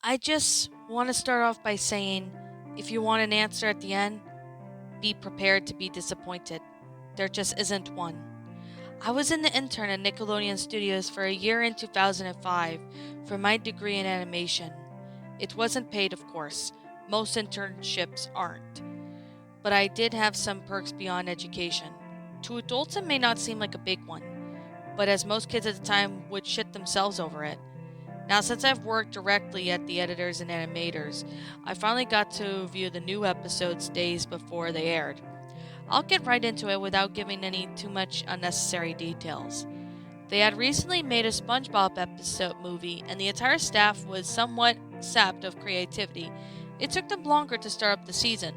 I just want to start off by saying if you want an answer at the end, be prepared to be disappointed. There just isn't one. I was an intern at Nickelodeon Studios for a year in 2005 for my degree in animation. It wasn't paid, of course. Most internships aren't. But I did have some perks beyond education. To adults, it may not seem like a big one, but as most kids at the time would shit themselves over it. Now, since I've worked directly at the editors and animators, I finally got to view the new episodes days before they aired. I'll get right into it without giving any too much unnecessary details. They had recently made a SpongeBob episode movie, and the entire staff was somewhat sapped of creativity. It took them longer to start up the season,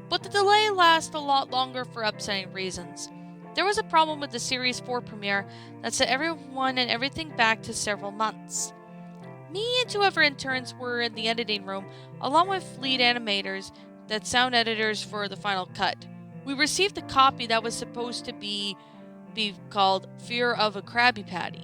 but the delay lasted a lot longer for upsetting reasons. There was a problem with the Series 4 premiere that set everyone and everything back to several months. Me and two other interns were in the editing room, along with lead animators, that sound editors for the final cut. We received a copy that was supposed to be called Fear of a Krabby Patty,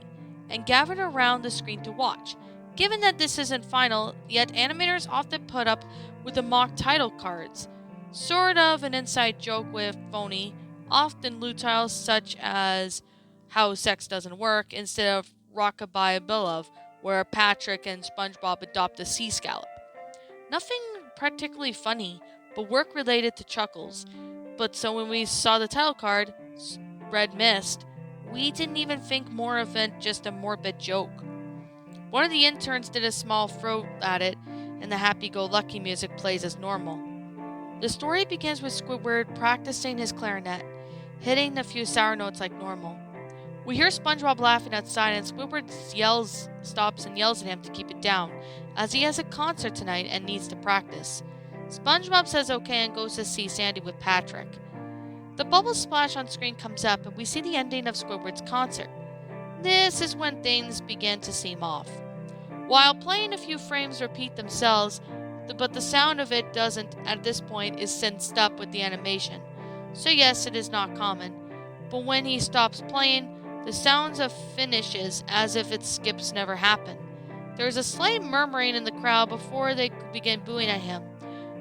and gathered around the screen to watch. Given that this isn't final, yet animators often put up with the mock title cards, sort of an inside joke with phony, often lewd titles such as How Sex Doesn't Work instead of Rockabye Beloved, where Patrick and SpongeBob adopt a sea scallop. Nothing particularly funny, but work related to chuckles. But so when we saw the title card, Red Mist, we didn't even think more of it just a morbid joke. One of the interns did a small throw at it, and the happy-go-lucky music plays as normal. The story begins with Squidward practicing his clarinet, hitting a few sour notes like normal. We hear SpongeBob laughing outside, and Squidward stops and yells at him to keep it down, as he has a concert tonight and needs to practice. SpongeBob says okay and goes to see Sandy with Patrick. The bubble splash on screen comes up, and we see the ending of Squidward's concert. This is when things begin to seem off. While playing, a few frames repeat themselves, but the sound of it doesn't at this point is synced up with the animation. So yes, it is not common. But when he stops playing, the sounds of finishes as if its skips never happened. There is a slight murmuring in the crowd before they begin booing at him.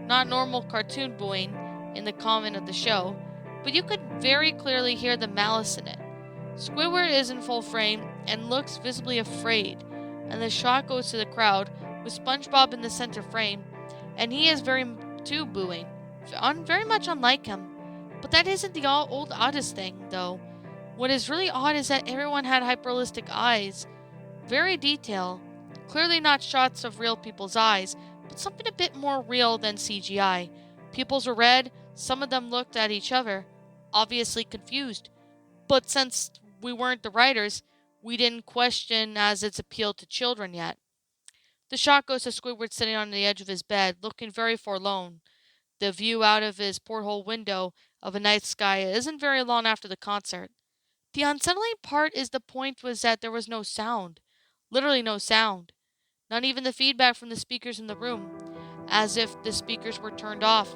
Not normal cartoon booing in the comment of the show, but you could very clearly hear the malice in it. Squidward is in full frame and looks visibly afraid, and the shot goes to the crowd, with SpongeBob in the center frame, and he is very booing, very much unlike him. But that isn't the old oddest thing, though. What is really odd is that everyone had hyperrealistic eyes, very detailed, clearly not shots of real people's eyes, but something a bit more real than CGI. Pupils were red, some of them looked at each other, obviously confused. But since we weren't the writers, we didn't question as its appeal to children yet. The shot goes to Squidward sitting on the edge of his bed, looking very forlorn. The view out of his porthole window of a night sky isn't very long after the concert. The unsettling part is the point was that there was no sound. Literally no sound. Not even the feedback from the speakers in the room, as if the speakers were turned off.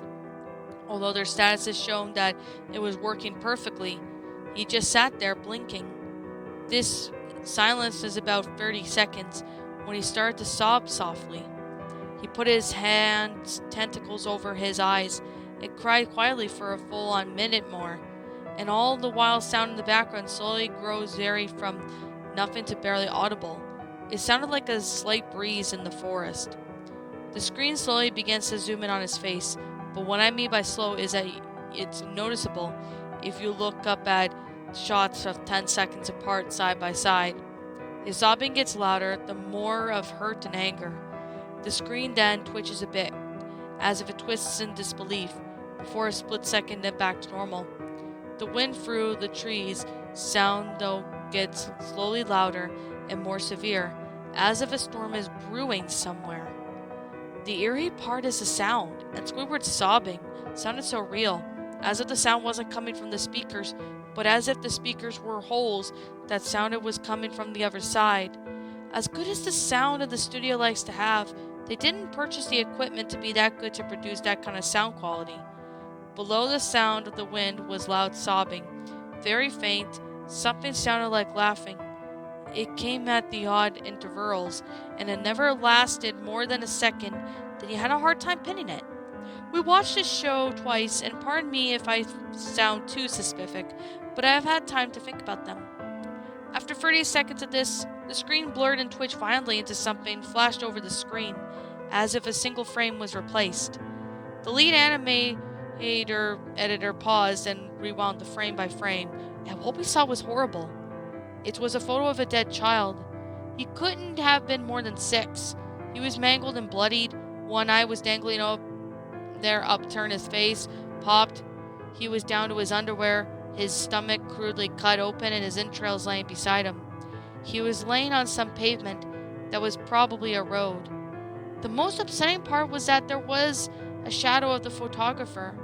Although their status has shown that it was working perfectly, he just sat there blinking. This silence is about 30 seconds when he started to sob softly. He put his hands, tentacles over his eyes, and cried quietly for a full-on minute more, and all the while sound in the background slowly grows very from nothing to barely audible. It sounded like a slight breeze in the forest. The screen slowly begins to zoom in on his face, but what I mean by slow is that it's noticeable if you look up at shots of 10 seconds apart side by side. His sobbing gets louder, the more of hurt and anger. The screen then twitches a bit, as if it twists in disbelief, before a split second then back to normal. The wind through the trees sound though gets slowly louder and more severe, as if a storm is brewing somewhere. The eerie part is the sound, and Squidward's sobbing sounded so real, as if the sound wasn't coming from the speakers, but as if the speakers were holes that sounded was coming from the other side. As good as the sound of the studio likes to have, they didn't purchase the equipment to be that good to produce that kind of sound quality. Below the sound of the wind was loud sobbing, very faint, something sounded like laughing. It came at the odd intervals, and it never lasted more than a second that you had a hard time pinning it. We watched this show twice, and pardon me if I sound too specific, but I have had time to think about them. After 30 seconds of this, the screen blurred and twitched violently into something flashed over the screen, as if a single frame was replaced. The lead animator editor paused and rewound the frame by frame, and what we saw was horrible. It was a photo of a dead child. He couldn't have been more than 6. He was mangled and bloodied. One eye was dangling up there, upturned, his face popped. He was down to his underwear, his stomach crudely cut open, and his entrails laying beside him. He was laying on some pavement that was probably a road. The most upsetting part was that there was a shadow of the photographer.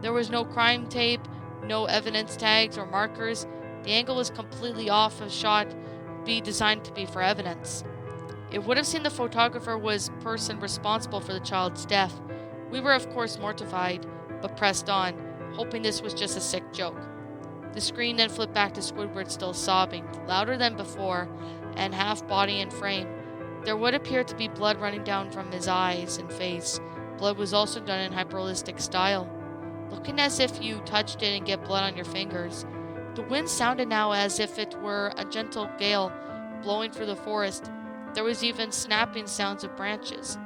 There was no crime tape, no evidence tags or markers. The angle was completely off a shot designed to be for evidence. It would have seemed the photographer was person responsible for the child's death. We were of course mortified, but pressed on, hoping this was just a sick joke. The screen then flipped back to Squidward still sobbing, louder than before, and half body and frame. There would appear to be blood running down from his eyes and face. Blood was also done in hyperrealistic style, looking as if you touched it and get blood on your fingers. The wind sounded now as if it were a gentle gale blowing through the forest. There was even snapping sounds of branches.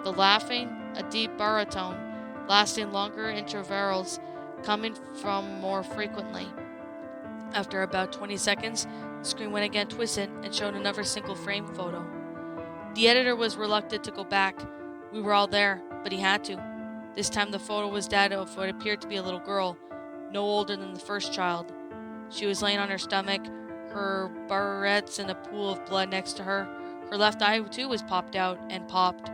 The laughing, a deep baritone, lasting longer intervals, coming from more frequently. After about 20 seconds, the screen went again twisted and showed another single frame photo. The editor was reluctant to go back. We were all there, but he had to. This time the photo was that of what appeared to be a little girl, no older than the first child. She was laying on her stomach, her barrettes in a pool of blood next to her. Her left eye too was popped out and popped,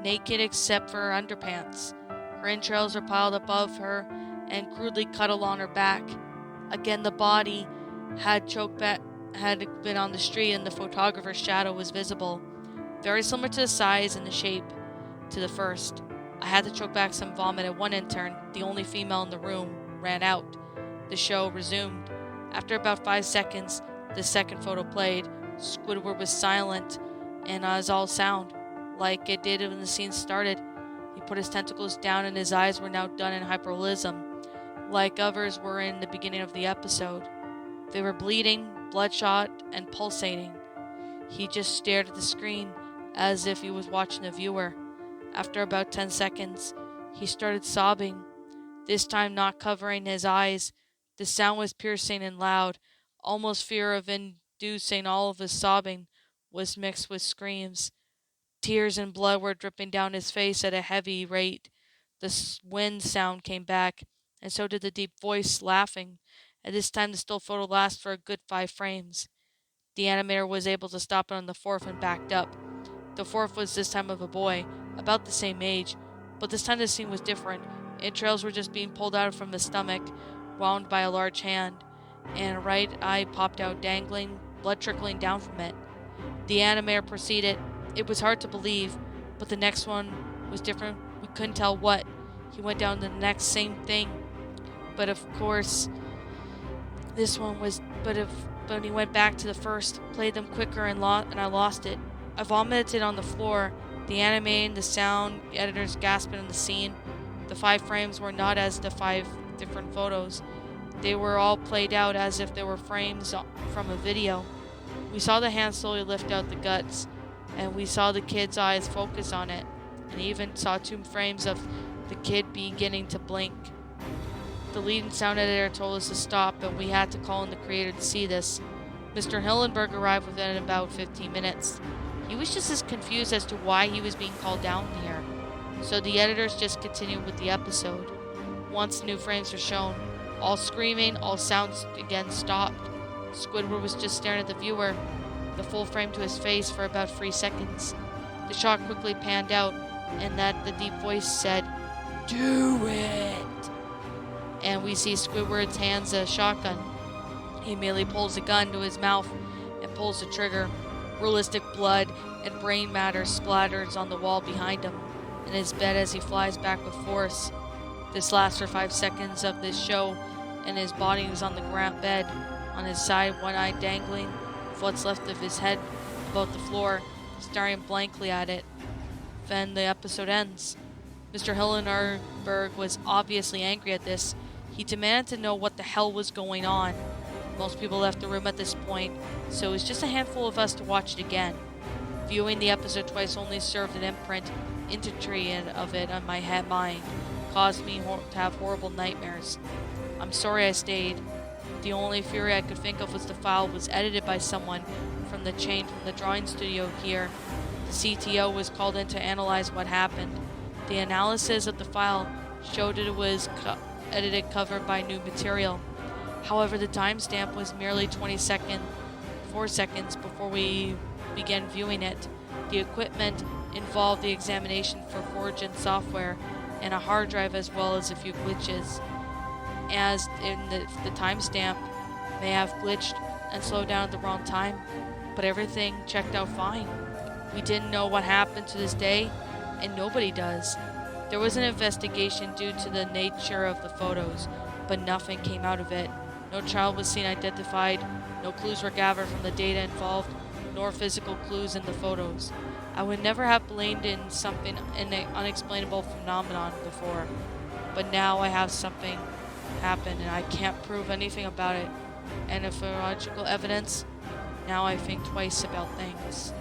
naked except for her underpants. Her entrails were piled above her and crudely cut along her back. Again, the body had been on the street, and the photographer's shadow was visible, very similar to the size and the shape to the first. I had to choke back some vomit at one intern, the only female in the room, ran out. The show resumed. After about 5 seconds, the second photo played. Squidward was silent, and as all sound, like it did when the scene started. He put his tentacles down, and his eyes were now done in hyperrealism, like others were in the beginning of the episode. They were bleeding, bloodshot, and pulsating. He just stared at the screen, as if he was watching the viewer. After about 10 seconds, he started sobbing, this time not covering his eyes. The sound was piercing and loud. Almost fear of inducing all of his sobbing was mixed with screams. Tears and blood were dripping down his face at a heavy rate. The wind sound came back, and so did the deep voice laughing. At this time, the still photo lasted for a good 5 frames. The animator was able to stop it on the 4th and backed up. The 4th was this time of a boy, about the same age, but this time the scene was different. Entrails were just being pulled out from his stomach, wound by a large hand, and a right eye popped out dangling, blood trickling down from it. The animator proceeded. It was hard to believe, but the next one was different. We couldn't tell what. He went down to the next same thing. But of course, this one was, but when he went back to the first, played them quicker and I lost it. I vomited on the floor, the animating, the sound, the editors gasping in the scene. The 5 frames were not as the 5 different photos. They were all played out as if they were frames from a video. We saw the hand slowly lift out the guts, and we saw the kid's eyes focus on it, and even saw 2 frames of the kid beginning to blink. The lead and sound editor told us to stop, and we had to call in the creator to see this. Mr. Hillenberg arrived within about 15 minutes. He was just as confused as to why he was being called down here. So the editors just continued with the episode. Once new frames were shown, all screaming, all sounds again stopped. Squidward was just staring at the viewer, the full frame to his face for about 3 seconds. The shot quickly panned out, and that the deep voice said, "Do it!" And we see Squidward's hands a shotgun. He immediately pulls the gun to his mouth and pulls the trigger. Realistic blood and brain matter splatters on the wall behind him, in his bed as he flies back with force. This lasts for 5 seconds of this show, and his body was on the ground bed, on his side, one eye dangling, what's left of his head about the floor, staring blankly at it. Then the episode ends. Mr. Hillenberg was obviously angry at this. He demanded to know what the hell was going on. Most people left the room at this point, so it was just a handful of us to watch it again. Viewing the episode twice only served an imprint of it on my mind, caused me to have horrible nightmares. I'm sorry I stayed. The only fury I could think of was the file was edited by someone from the drawing studio here. The CTO was called in to analyze what happened. The analysis of the file showed that it was edited covered by new material. However, the timestamp was merely 4 seconds before we began viewing it. The equipment involved the examination for forge and software and a hard drive as well as a few glitches. As in the timestamp may have glitched and slowed down at the wrong time, but everything checked out fine. We didn't know what happened to this day, and nobody does. There was an investigation due to the nature of the photos, but nothing came out of it. No child was seen identified, no clues were gathered from the data involved, nor physical clues in the photos. I would never have blamed in an unexplainable phenomenon before, but now I have something happen and I can't prove anything about it. And if logical evidence, now I think twice about things.